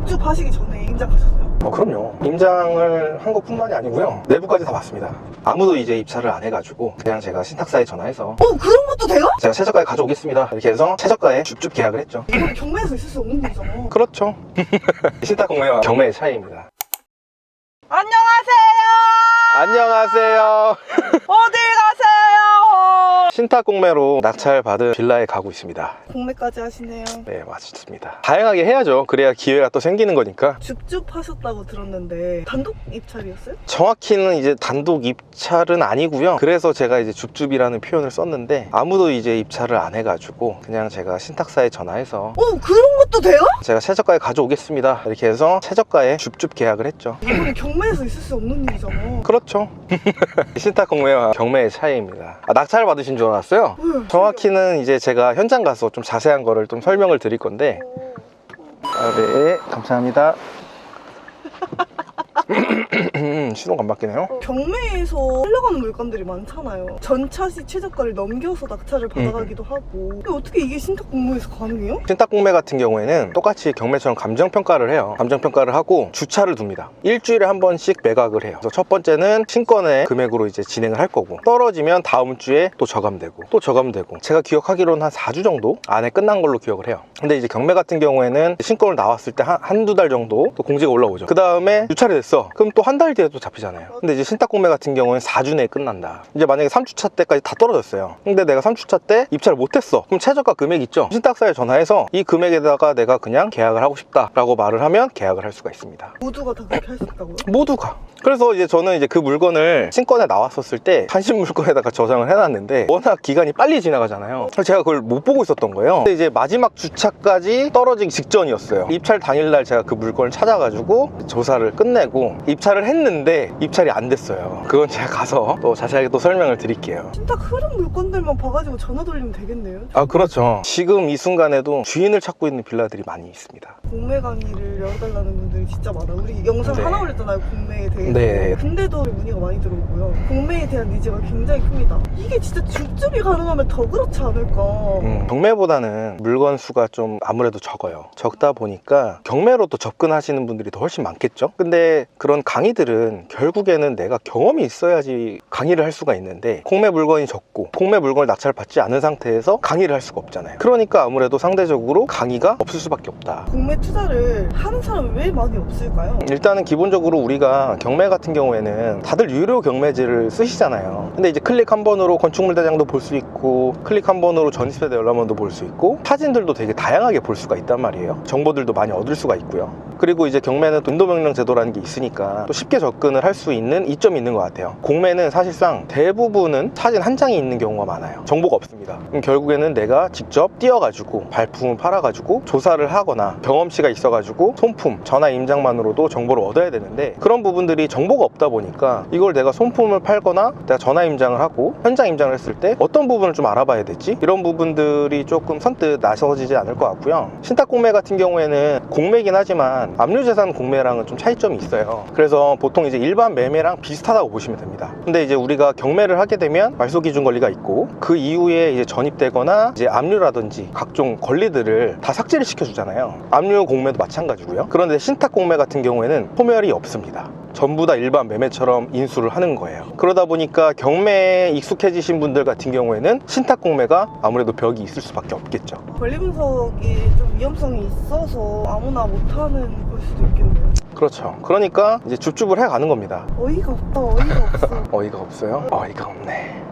줍줍 하시기 전에 임장하셨어요? 그럼요. 임장을 한 것뿐만이 아니고요. 내부까지 다 봤습니다. 아무도 이제 입찰을 안 해가지고 그냥 제가 신탁사에 전화해서 그런 것도 돼요? 제가 최저가에 가져오겠습니다 이렇게 해서 최저가에 줍줍 계약을 했죠. 이거는 경매에서 있을 수 없는 일이잖아. 그렇죠. 신탁 공매와 경매의 차이입니다. 안녕하세요. 어딜 가세요? 신탁 공매로 낙찰 받은 빌라에 가고 있습니다. 공매까지 하시네요. 네, 맞습니다. 다양하게 해야죠. 그래야 기회가 또 생기는 거니까. 줍줍 하셨다고 들었는데 단독 입찰이었어요? 정확히는 이제 단독 입찰은 아니고요. 그래서 제가 이제 줍줍이라는 표현을 썼는데 아무도 이제 입찰을 안 해가지고 그냥 제가 신탁사에 전화해서 그런 것도 돼요? 제가 최저가에 가져오겠습니다 이렇게 해서 최저가에 줍줍 계약을 했죠. 이거는 경매에서 있을 수 없는 일이잖아. 그렇죠. 신탁 공매와 경매의 차이입니다. 낙찰 받으신 줄 알았어요? 정확히는 이제 제가 현장 가서 좀 자세한 거를 좀 설명을 드릴 건데. 네, 감사합니다. 신호가 안 바뀌네요. 경매에서 흘러가는 물건들이 많잖아요. 전차시 최저가를 넘겨서 낙찰을 받아가기도 하고. 근데 어떻게 이게 신탁 공모에서 가능해요? 신탁 공매 같은 경우에는 똑같이 경매처럼 감정평가를 해요. 감정평가를 하고 주차를 둡니다. 일주일에 한 번씩 매각을 해요. 그래서 첫 번째는 신권의 금액으로 이제 진행을 할 거고, 떨어지면 다음 주에 또 저감되고 또 저감되고, 제가 기억하기로는 한 4주 정도 안에 끝난 걸로 기억을 해요. 근데 이제 경매 같은 경우에는 신권을 나왔을 때 한두 달 정도 또 공지가 올라오죠. 그 다음에 유찰이 됐어. 그럼 또 한 달 뒤에 또 잡히잖아요. 근데 이제 신탁 공매 같은 경우는 4주 내에 끝난다. 이제 만약에 3주차 때까지 다 떨어졌어요. 근데 내가 3주차 때 입찰을 못했어. 그럼 최저가 금액 있죠? 신탁사에 전화해서 이 금액에다가 내가 그냥 계약을 하고 싶다라고 말을 하면 계약을 할 수가 있습니다. 모두가 다 그렇게 할 수 있다고요? 모두가. 그래서 이제 저는 이제 그 물건을 신권에 나왔었을 때 한신 물건에다가 저장을 해놨는데 워낙 기간이 빨리 지나가잖아요. 그래서 제가 그걸 못 보고 있었던 거예요. 근데 이제 마지막 주차까지 떨어지기 직전이었어요. 입찰 당일날 제가 그 물건을 찾아가지고 조사를 끝내고 입찰을 했는데 입찰이 안 됐어요. 그건 제가 가서 또 자세하게 또 설명을 드릴게요. 신탁 흐름 물건들만 봐가지고 전화 돌리면 되겠네요. 그렇죠. 지금 이 순간에도 주인을 찾고 있는 빌라들이 많이 있습니다. 공매 강의를 열어달라는 분들이 진짜 많아요. 우리 영상 네. 하나 올렸잖아요, 공매에 대해서. 네. 근데도 문의가 많이 들어오고요. 공매에 대한 니즈가 굉장히 큽니다. 이게 진짜 줍줍이 가능하면 더 그렇지 않을까. 경매보다는 물건 수가 좀 아무래도 적어요. 적다 보니까 경매로 또 접근하시는 분들이 더 훨씬 많겠죠. 근데 그런 강의들은 결국에는 내가 경험이 있어야지 강의를 할 수가 있는데, 공매 물건이 적고 공매 물건을 낙찰 받지 않은 상태에서 강의를 할 수가 없잖아요. 그러니까 아무래도 상대적으로 강의가 없을 수밖에 없다. 공매 투자를 하는 사람이 왜 많이 없을까요? 일단은 기본적으로 우리가 경매 같은 경우에는 다들 유료 경매지를 쓰시잖아요. 근데 이제 클릭 한 번으로 건축물 대장도 볼 수 있고, 클릭 한 번으로 전입세대 열람원도 볼 수 있고, 사진들도 되게 다양하게 볼 수가 있단 말이에요. 정보들도 많이 얻을 수가 있고요. 그리고 이제 경매는 또 인도명령 제도라는 게 있으니까 또 쉽게 접근을 할 수 있는 이점이 있는 것 같아요. 공매는 사실상 대부분은 사진 한 장이 있는 경우가 많아요. 정보가 없습니다. 그럼 결국에는 내가 직접 뛰어가지고 발품을 팔아가지고 조사를 하거나 경험치가 있어가지고 손품, 전화 임장만으로도 정보를 얻어야 되는데, 그런 부분들이 정보가 없다 보니까 이걸 내가 손품을 팔거나 내가 전화 임장을 하고 현장 임장을 했을 때 어떤 부분을 좀 알아봐야 되지? 이런 부분들이 조금 선뜻 나서지지 않을 것 같고요. 신탁 공매 같은 경우에는 공매긴 하지만 압류재산 공매랑은 좀 차이점이 있어요. 그래서 보통 이제 일반 매매랑 비슷하다고 보시면 됩니다. 근데 이제 우리가 경매를 하게 되면 말소기준 권리가 있고, 그 이후에 이제 전입되거나 이제 압류라든지 각종 권리들을 다 삭제를 시켜주잖아요. 압류 공매도 마찬가지고요. 그런데 신탁 공매 같은 경우에는 소멸이 없습니다. 전부 다 일반 매매처럼 인수를 하는 거예요. 그러다 보니까 경매에 익숙해지신 분들 같은 경우에는 신탁 공매가 아무래도 벽이 있을 수밖에 없겠죠. 권리 분석이 좀 위험성이 있어서 아무나 못하는 걸 수도 있겠네요. 그렇죠. 그러니까 이제 줍줍을 해가는 겁니다. 어이가 없다, 어이가 없어. 어이가 없어요? 어이가 없네.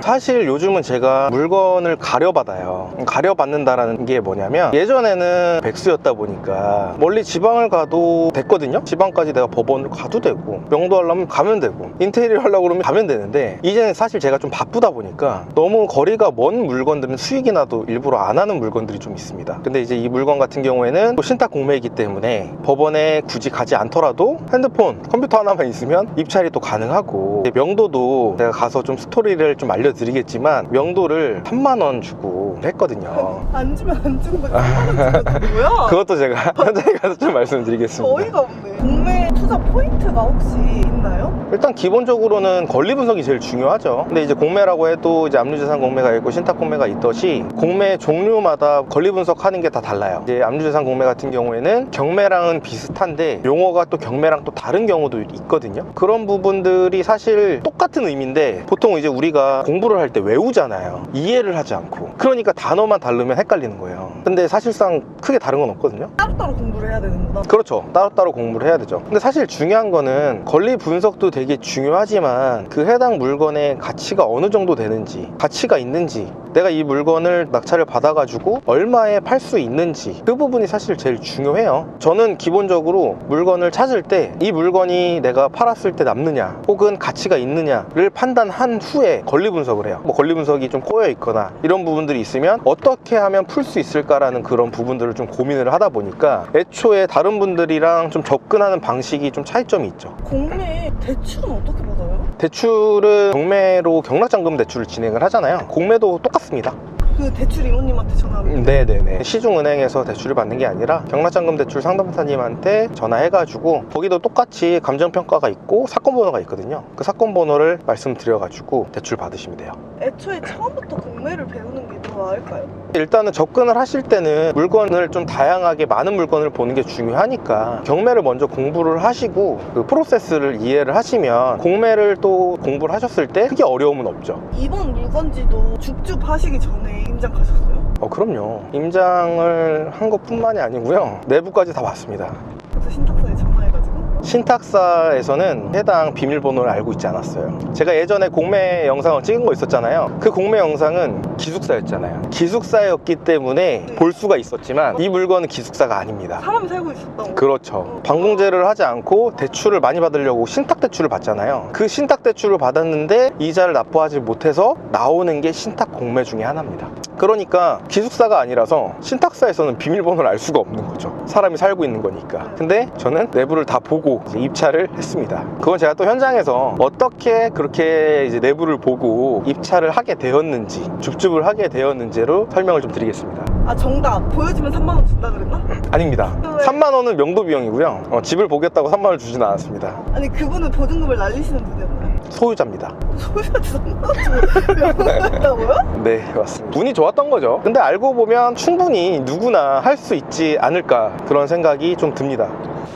사실 요즘은 제가 물건을 가려받아요. 가려받는다라는 게 뭐냐면, 예전에는 백수였다 보니까 멀리 지방을 가도 됐거든요. 지방까지 내가 법원을 가도 되고, 명도 하려면 가면 되고, 인테리어 하려고 그러면 가면 되는데, 이제는 사실 제가 좀 바쁘다 보니까 너무 거리가 먼 물건들은 수익이 나도 일부러 안 하는 물건들이 좀 있습니다. 근데 이제 이 물건 같은 경우에는 또 신탁 공매이기 때문에 법원에 굳이 가지 않더라도 핸드폰, 컴퓨터 하나만 있으면 입찰이 또 가능하고, 명도도 제가 가서 좀 스토리를 좀 알려드리겠지만 명도를 3만 원 주고 했거든요. 안 주면 안 주는 거지. 3만 원 주면 뭐야? 그것도 제가 현장에 가서 좀 말씀드리겠습니다. 어이가 없네. 공매 투자 포인트가 혹시 있나요? 있나요? 일단 기본적으로는 권리 분석이 제일 중요하죠. 근데 이제 공매라고 해도 이제 압류재산 공매가 있고 신탁 공매가 있듯이 공매 종류마다 권리 분석하는 게 다 달라요. 이제 압류재산 공매 같은 경우에는 경매랑은 비슷한데 용어가 또 경매랑 또 다른 경우도 있거든요. 그런 부분들이 사실 똑같은 의미인데 보통 이제 우리가 공부를 할 때 외우잖아요. 이해를 하지 않고. 그러니까 단어만 다르면 헷갈리는 거예요. 근데 사실상 크게 다른 건 없거든요. 따로따로 공부를 해야 되는구나. 그렇죠. 따로따로 공부를 해야 되죠. 근데 사실 중요한 거는 권리 분석도 되게 중요하지만 그 해당 물건의 가치가 어느 정도 되는지, 가치가 있는지, 내가 이 물건을 낙찰을 받아가지고 얼마에 팔 수 있는지 그 부분이 사실 제일 중요해요. 저는 기본적으로 물건을 찾을 때 이 물건이 내가 팔았을 때 남느냐 혹은 가치가 있느냐를 판단한 후에 권리 분석을 해요. 뭐 권리 분석이 좀 꼬여 있거나 이런 부분들이 있으면 어떻게 하면 풀 수 있을까라는 그런 부분들을 좀 고민을 하다 보니까 애초에 다른 분들이랑 좀 접근하는 방식이 좀 차이점이 있죠. 공매 대출은 어떻게 받아요? 대출은 경매로 경락잔금 대출을 진행을 하잖아요. 공매도 똑같습니다. 그 대출 이모님한테 전화하면 네네네. 시중은행에서 대출을 받는 게 아니라 경락잔금 대출 상담사님한테 전화해가지고 거기도 똑같이 감정평가가 있고 사건번호가 있거든요. 그 사건번호를 말씀드려가지고 대출 받으시면 돼요. 애초에 처음부터 공매를 배우는 게 더 나을까요? 일단은 접근을 하실 때는 물건을 좀 다양하게 많은 물건을 보는 게 중요하니까 경매를 먼저 공부를 하시고 그 프로세스를 이해를 하시면 공매를 또 공부를 하셨을 때 크게 어려움은 없죠. 이번 물건지도 줍줍 하시기 전에 임장 가셨어요? 그럼요. 임장을 한 것뿐만이 아니고요. 내부까지 다 봤습니다. 그래서 신탁사에 전화해가지고 신탁사에서는 해당 비밀번호를 알고 있지 않았어요. 제가 예전에 공매 영상을 찍은 거 있었잖아요. 그 공매 영상은 기숙사였잖아요. 기숙사였기 때문에 볼 수가 있었지만 이 물건은 기숙사가 아닙니다. 사람이 살고 있었다고. 그렇죠. 방공제를 하지 않고 대출을 많이 받으려고 신탁대출을 받잖아요. 그 신탁대출을 받았는데 이자를 납부하지 못해서 나오는 게 신탁 공매 중에 하나입니다. 그러니까 기숙사가 아니라서 신탁사에서는 비밀번호를 알 수가 없는 거죠. 사람이 살고 있는 거니까. 근데 저는 내부를 다 보고 이제 입찰을 했습니다. 그건 제가 또 현장에서 어떻게 그렇게 이제 내부를 보고 입찰을 하게 되었는지, 줍줍을 하게 되었는지로 설명을 좀 드리겠습니다. 아 정답 보여주면 3만 원 준다 그랬나? 아닙니다. 왜? 3만 원은 명도 비용이고요. 집을 보겠다고 3만 원을 주진 않았습니다. 아니 그분은 보증금을 날리시는 분이었나요? 소유자입니다. 소유자한테 3만 원 주고 명분했다고요? 네, 맞습니다. 운이 좋았던 거죠. 근데 알고 보면 충분히 누구나 할 수 있지 않을까 그런 생각이 좀 듭니다.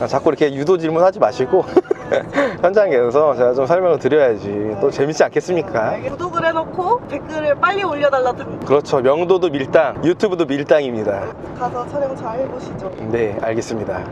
자꾸 이렇게 유도 질문하지 마시고 현장에서 제가 좀 설명을 드려야지 또 재밌지 않겠습니까? 구독을 해놓고 댓글을 빨리 올려달라. 그렇죠. 명도도 밀당, 유튜브도 밀당입니다. 가서 촬영 잘 해보시죠. 네, 알겠습니다.